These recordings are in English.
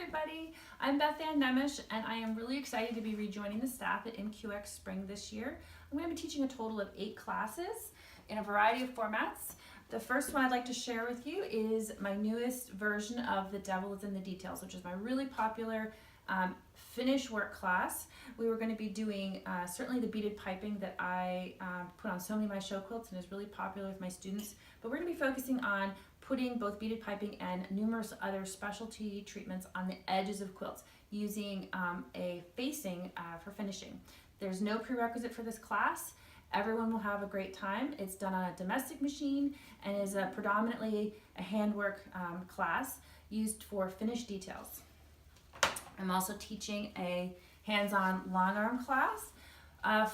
everybody, I'm Beth Ann Nemesh, and I am really excited to be rejoining the staff at NQX Spring this year. I'm going to be teaching a total of 8 classes in a variety of formats. The first one I'd like to share with you is my newest version of The Devil is in the Details, which is my really popular finish work class. We were going to be doing certainly the beaded piping that I put on so many of my show quilts and is really popular with my students, but we're going to be focusing on putting both beaded piping and numerous other specialty treatments on the edges of quilts using a facing for finishing. There's no prerequisite for this class. Everyone will have a great time. It's done on a domestic machine and is predominantly a handwork class used for finished details. I'm also teaching a hands-on long arm class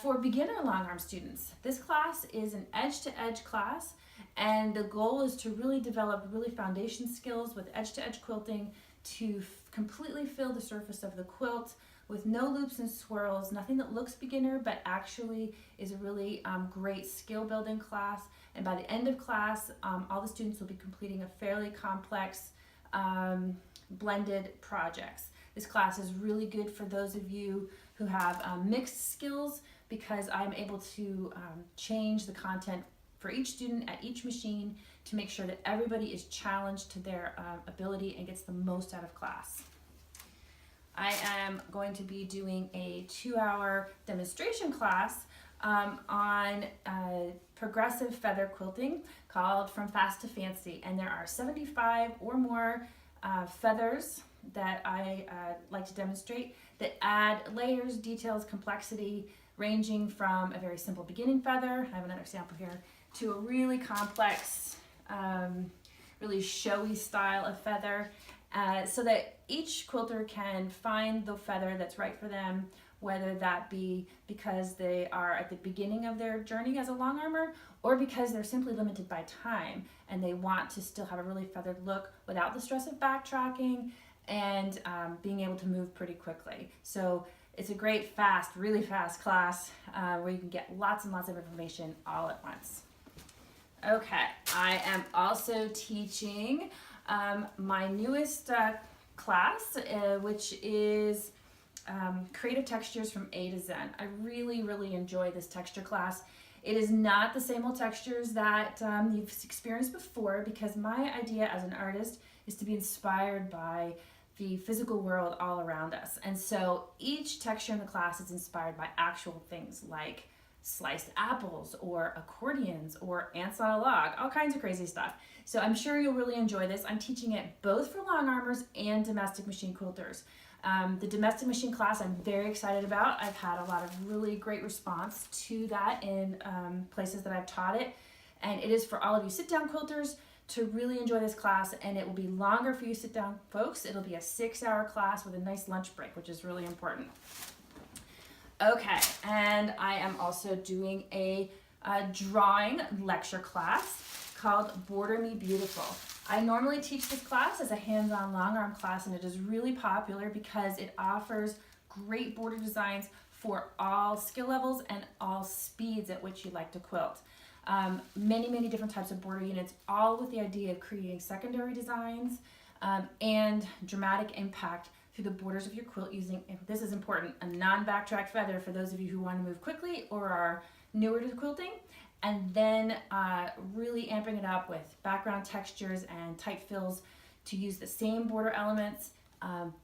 for beginner long arm students. This class is an edge-to-edge class, and the goal is to really develop foundation skills with edge-to-edge quilting to completely fill the surface of the quilt with no loops and swirls, nothing that looks beginner but actually is a really great skill building class. And by the end of class, all the students will be completing a fairly complex blended projects. This class is really good for those of you who have mixed skills, because I'm able to change the content for each student at each machine to make sure that everybody is challenged to their ability and gets the most out of class. I am going to be doing a 2-hour demonstration class on progressive feather quilting called From Fast to Fancy, and there are 75 or more feathers that I like to demonstrate that add layers, details, complexity, ranging from a very simple beginning feather, I have another sample here, to a really complex, really showy style of feather, so that each quilter can find the feather that's right for them, whether that be because they are at the beginning of their journey as a long armer, or because they're simply limited by time and they want to still have a really feathered look without the stress of backtracking and being able to move pretty quickly. So it's a great, really fast class where you can get lots and lots of information all at once. Okay, I am also teaching my newest class, which is Creative Textures from A to Zen. I really enjoy this texture class. It is not the same old textures that you've experienced before, because my idea as an artist is to be inspired by the physical world all around us. And so each texture in the class is inspired by actual things like sliced apples or accordions or ants on a log, all kinds of crazy stuff. So I'm sure you'll really enjoy this. I'm teaching it both for long armers and domestic machine quilters. The domestic machine class I'm very excited about. I've had a lot of really great response to that in places that I've taught it. And it is for all of you sit-down quilters to really enjoy this class, and it will be longer for you sit-down folks. It'll be a 6-hour class with a nice lunch break, which is really important. Okay, and I am also doing a drawing lecture class called Border Me Beautiful. I normally teach this class as a hands-on long arm class, and it is really popular because it offers great border designs for all skill levels and all speeds at which you like to quilt. Many different types of border units, all with the idea of creating secondary designs and dramatic impact through the borders of your quilt using, this is important, a non-backtrack feather for those of you who want to move quickly or are newer to quilting, and then really amping it up with background textures and tight fills to use the same border elements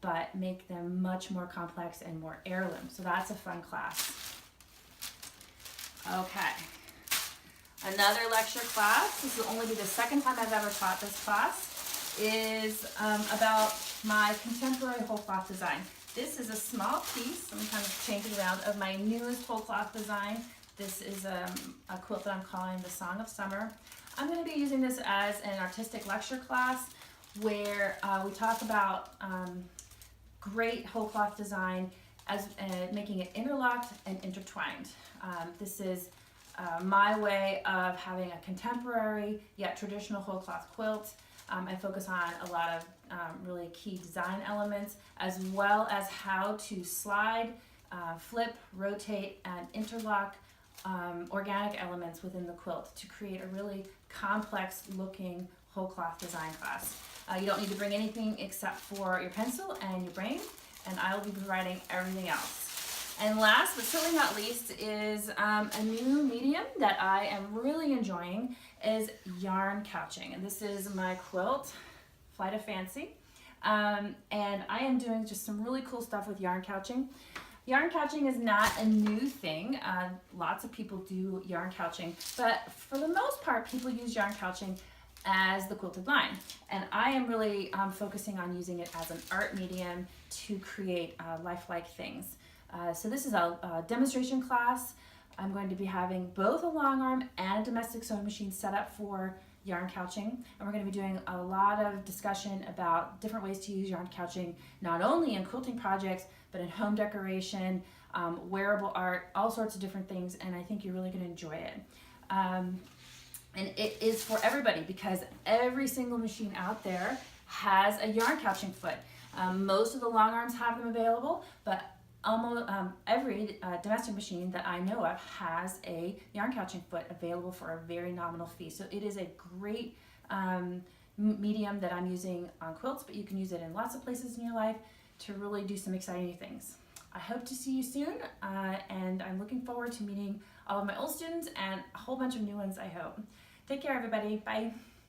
but make them much more complex and more heirloom. So that's a fun class. Okay. Another lecture class, this will only be the second time I've ever taught this class, is about my contemporary whole cloth design. This is a small piece, let me kind of change it around, of my newest whole cloth design. This is a quilt that I'm calling the Song of Summer. I'm going to be using this as an artistic lecture class where we talk about great whole cloth design as making it interlocked and intertwined. This is my way of having a contemporary yet traditional whole cloth quilt. I focus on a lot of really key design elements, as well as how to slide, flip, rotate, and interlock organic elements within the quilt to create a really complex looking whole cloth design class. You don't need to bring anything except for your pencil and your brain, and I will be providing everything else. And last but certainly not least is a new medium that I am really enjoying is yarn couching. And this is my quilt, Flight of Fancy. And I am doing just some really cool stuff with yarn couching. Yarn couching is not a new thing. Lots of people do yarn couching, but for the most part, people use yarn couching as the quilted line. And I am really focusing on using it as an art medium to create lifelike things. So this is a demonstration class. I'm going to be having both a long arm and a domestic sewing machine set up for yarn couching, and we're going to be doing a lot of discussion about different ways to use yarn couching, not only in quilting projects, but in home decoration, wearable art, all sorts of different things, and I think you're really going to enjoy it. And it is for everybody because every single machine out there has a yarn couching foot. Most of the long arms have them available, but almost every domestic machine that I know of has a yarn couching foot available for a very nominal fee. So it is a great medium that I'm using on quilts, but you can use it in lots of places in your life to really do some exciting things. I hope to see you soon, and I'm looking forward to meeting all of my old students and a whole bunch of new ones, I hope. Take care, everybody. Bye.